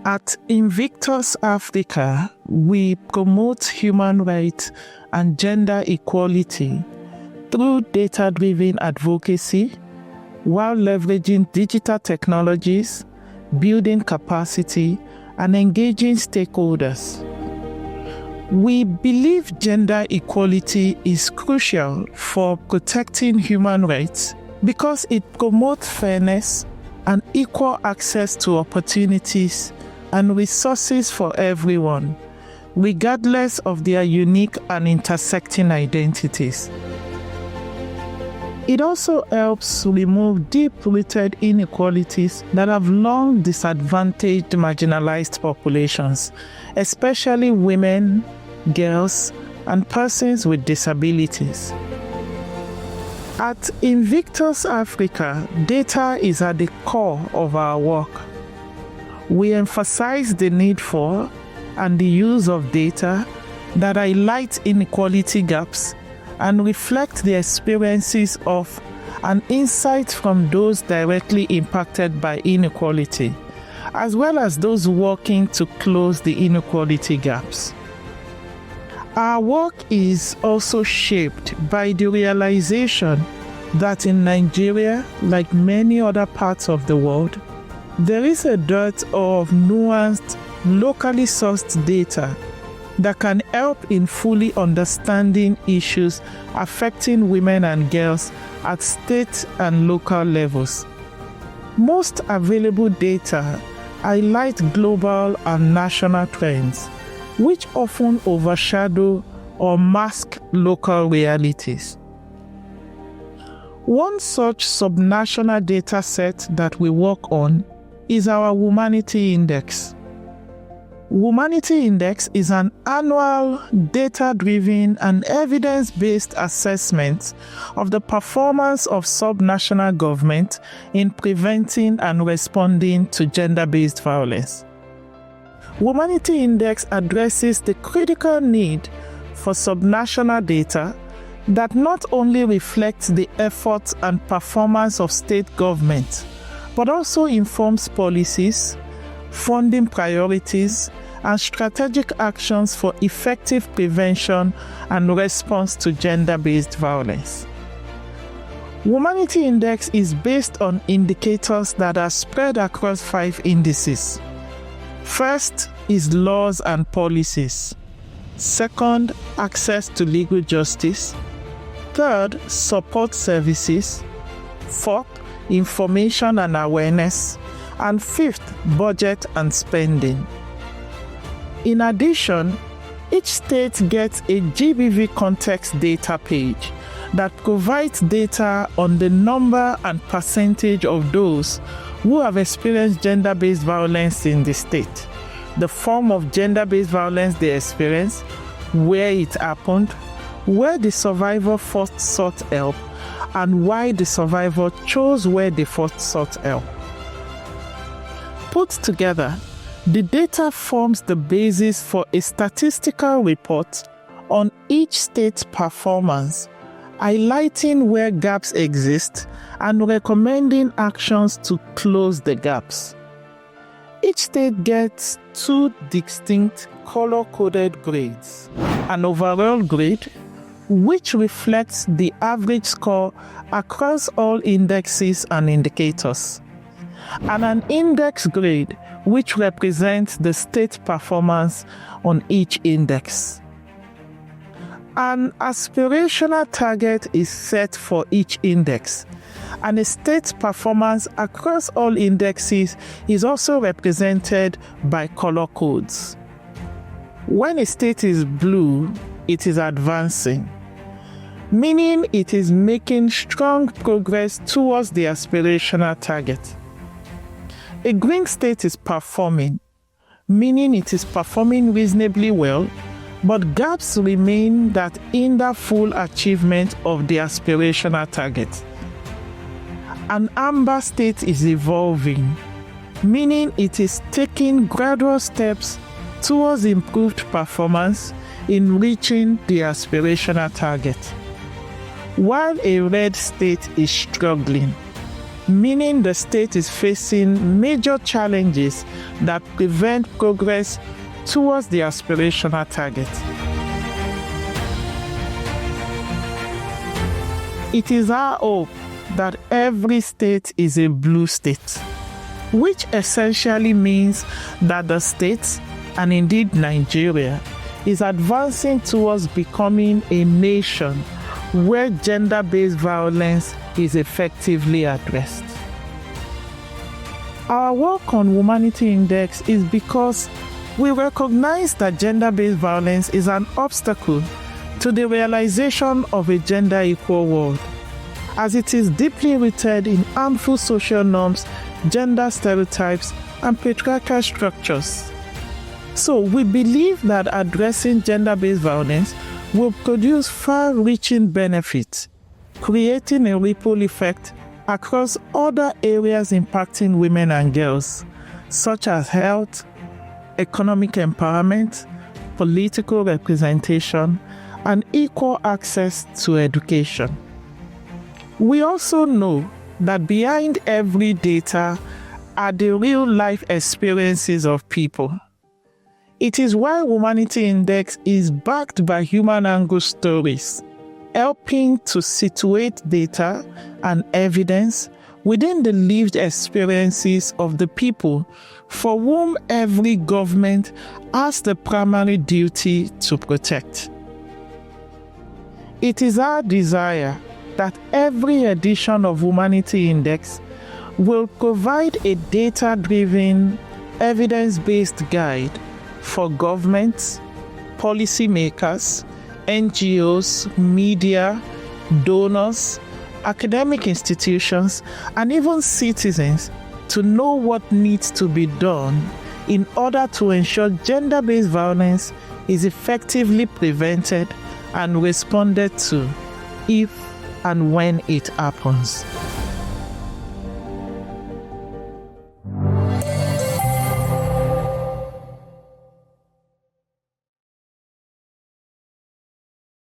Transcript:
At Invictus Africa, we promote human rights and gender equality through data-driven advocacy while leveraging digital technologies, building capacity, and engaging stakeholders. We believe gender equality is crucial for protecting human rights because it promotes fairness and equal access to opportunities and resources for everyone, regardless of their unique and intersecting identities. It also helps remove deep-rooted inequalities that have long disadvantaged marginalized populations, especially women, girls, and persons with disabilities. At Invictus Africa, data is at the core of our work. We emphasize the need for and the use of data that highlight inequality gaps and reflect the experiences of and insights from those directly impacted by inequality, as well as those working to close the inequality gaps. Our work is also shaped by the realization that in Nigeria, like many other parts of the world, there is a dearth of nuanced, locally sourced data that can help in fully understanding issues affecting women and girls at state and local levels. Most available data highlight global and national trends, which often overshadow or mask local realities. One such subnational data set that we work on is our Womanity Index. Womanity Index is an annual data-driven and evidence-based assessment of the performance of subnational government in preventing and responding to gender-based violence. Womanity Index addresses the critical need for subnational data that not only reflects the efforts and performance of state government, but also informs policies, funding priorities, and strategic actions for effective prevention and response to gender-based violence. Womanity Index is based on indicators that are spread across 5 indices. First is laws and policies. Second, access to legal justice. Third, support services. Fourth, information and awareness. And fifth, budget and spending. In addition, each state gets a GBV context data page that provides data on the number and percentage of those who have experienced gender-based violence in the state, the form of gender-based violence they experienced, where it happened, where the survivor first sought help, and why the survivor chose where they first sought help. Put together, the data forms the basis for a statistical report on each state's performance, highlighting where gaps exist and recommending actions to close the gaps. Each state gets 2 distinct color-coded grades: an overall grade, which reflects the average score across all indexes and indicators, and an index grade, which represents the state performance on each index. An aspirational target is set for each index, and a state's performance across all indexes is also represented by color codes. When a state is blue, it is advancing, meaning it is making strong progress towards the aspirational target. A green state is performing, meaning it is performing reasonably well, but gaps remain that hinder full achievement of the aspirational target. An amber state is evolving, meaning it is taking gradual steps towards improved performance in reaching the aspirational target, while a red state is struggling, meaning the state is facing major challenges that prevent progress towards the aspirational target. It is our hope that every state is a blue state, which essentially means that the state, and indeed Nigeria, is advancing towards becoming a nation where gender-based violence is effectively addressed. Our work on Womanity Index is because we recognize that gender-based violence is an obstacle to the realization of a gender-equal world, as it is deeply rooted in harmful social norms, gender stereotypes, and patriarchal structures. So we believe that addressing gender-based violence will produce far-reaching benefits, creating a ripple effect across other areas impacting women and girls, such as health, economic empowerment, political representation, and equal access to education. We also know that behind every data are the real-life experiences of people. It is why Womanity Index is backed by human angle stories, helping to situate data and evidence within the lived experiences of the people for whom every government has the primary duty to protect. It is our desire that every edition of Womanity Index will provide a data-driven, evidence-based guide for governments, policymakers, NGOs, media, donors, academic institutions, and even citizens to know what needs to be done in order to ensure gender-based violence is effectively prevented and responded to if and when it happens.